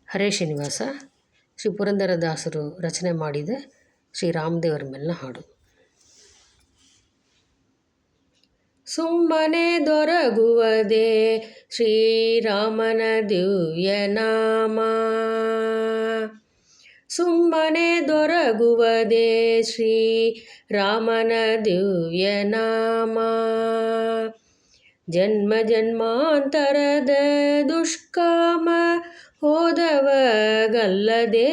ಹರೇ ಶ್ರೀನಿವಾಸ ಶ್ರೀ ಪುರಂದರದಾಸರು ರಚನೆ ಮಾಡಿದ ಶ್ರೀ ರಾಮದೇವರ ಮೇಲಿನ ಹಾಡು. ಸುಮ್ಮನೆ ದೊರಗುವುದೇ ಶ್ರೀರಾಮನ ದಿವ್ಯನಾಮ, ಸುಮ್ಮನೆ ದೊರಗುವುದೇ ಶ್ರೀರಾಮನ ದಿವ್ಯನಾಮ. ಜನ್ಮ ಜನ್ಮಾಂತರದ ದುಷ್ಕಾಮ ಹೋದವಗಲ್ಲದೆ,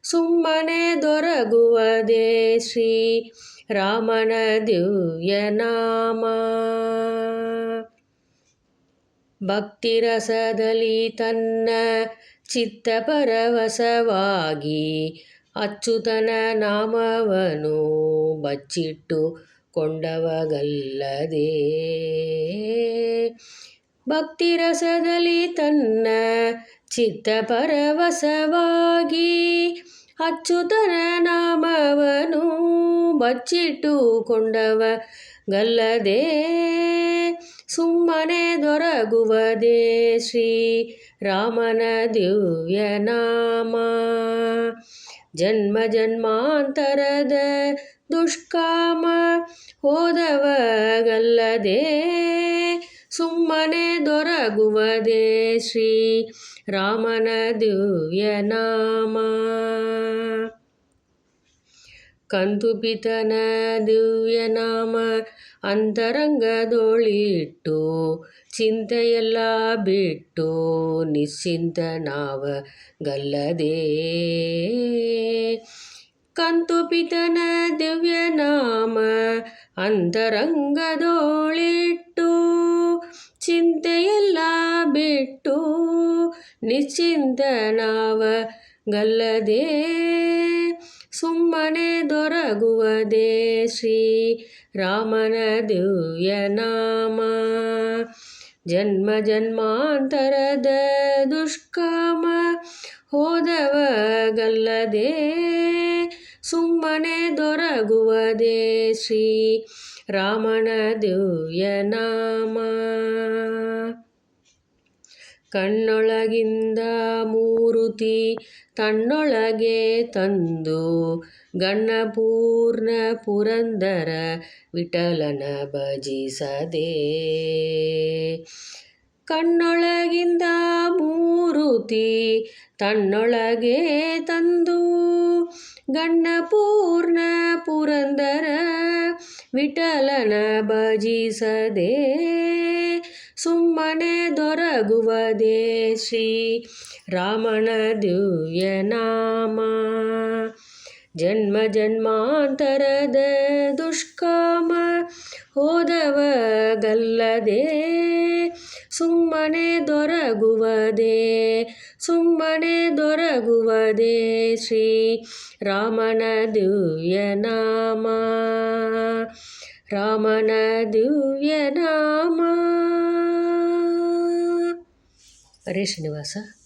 ಸುಮ್ಮನೆ ದೊರಗುವುದೇ ಶ್ರೀ ರಾಮನ ದಿವ್ಯನಾಮ. ಭಕ್ತಿರಸದಲ್ಲಿ ತನ್ನ ಚಿತ್ತ ಪರವಶವಾಗಿ ಅಚ್ಯುತನ ನಾಮವನು ಬಚ್ಚಿಟ್ಟು ಕೊಂಡವಗಲ್ಲದೆ, ಭಕ್ತಿರಸದಲ್ಲಿ ತನ್ನ ಚಿತ್ತ ಪರವಶವಾಗಿ ಅಚ್ಯುತನ ನಾಮವನು ಬಚ್ಚಿಟ್ಟು ಕೊಂಡವಗಲ್ಲದೆ, ಸುಮ್ಮನೆ ದೊರಗುವುದೇ ಶ್ರೀ ರಾಮನ ದಿವ್ಯನಾಮ. ಜನ್ಮ ಜನ್ಮಾಂತರದ ದುಷ್ಕಾಮ ಹೋದವಗಲ್ಲದೆ, ಸುಮ್ಮನೆ ದೊರಗುವುದೇ ಶ್ರೀ ರಾಮನ ದಿವ್ಯನಾಮ. ಕಂತುಪಿತನ ದಿವ್ಯನಾಮ ಅಂತರಂಗದೊಳಿಟ್ಟು ಚಿಂತೆಯೆಲ್ಲ ಬಿಟ್ಟು ನಿಶ್ಚಿಂತನಾವಗಲ್ಲದೆ, ಕಂತುಪಿತನ ದಿವ್ಯನಾಮ ಅಂತರಂಗದೊಳಿಟ್ಟು ಚಿಂತೆಯೆಲ್ಲ ಬಿಟ್ಟು ನಿಶ್ಚಿಂತನಾವಗಲ್ಲದೆ, ಸುಮ್ಮನೆ ದೊರಗುವುದೇ ಶ್ರೀ ರಾಮನ ದಿವ್ಯನಾಮ. ಜನ್ಮ ಜನ್ಮಾಂತರದ ದುಷ್ಕಾಮ ಹೋದವಗಲ್ಲದೆ, ಸುಮ್ಮನೆ ದೊರಗುವುದೇ ಶ್ರೀ ರಾಮನ ದಿವ್ಯನಾಮ. ಕಣ್ಣೊಳಗಿಂದ ಮೂರುತಿ ತನ್ನೊಳಗೆ ತಂದು ಗಣಪೂರ್ಣ ಪುರಂದರ ವಿಠಲನ ಭಜಿಸದೆ, ಕಣ್ಣೊಳಗಿಂದ ಮೂರುತಿ ತನ್ನೊಳಗೆ ತಂದು ಗಣಪೂರ್ಣ ಪುರಂದರ ವಿಠಲನ ಭಜಿಸದೆ, ಸುಮ್ಮನೆ ದೊರಗುವುದೇ ಶ್ರೀ ರಾಮನ ದಿವ್ಯನಾಮ. ಜನ್ಮ ಜನ್ಮಾಂತರದ ದುಷ್ಕಾಮ ಹೋದವಗಲ್ಲದೆ, ಸುಮ್ಮನೆ ದೊರಗುವುದೇ ಸುಮ್ಮನೆ ದೊರಗುವುದೇ ಶ್ರೀ ರಾಮನ ದಿವ್ಯನಾಮ. ರಾಮನ ದಿವ್ಯನಾಮ. ಹರೇ ಶ್ರೀನಿವಾಸ.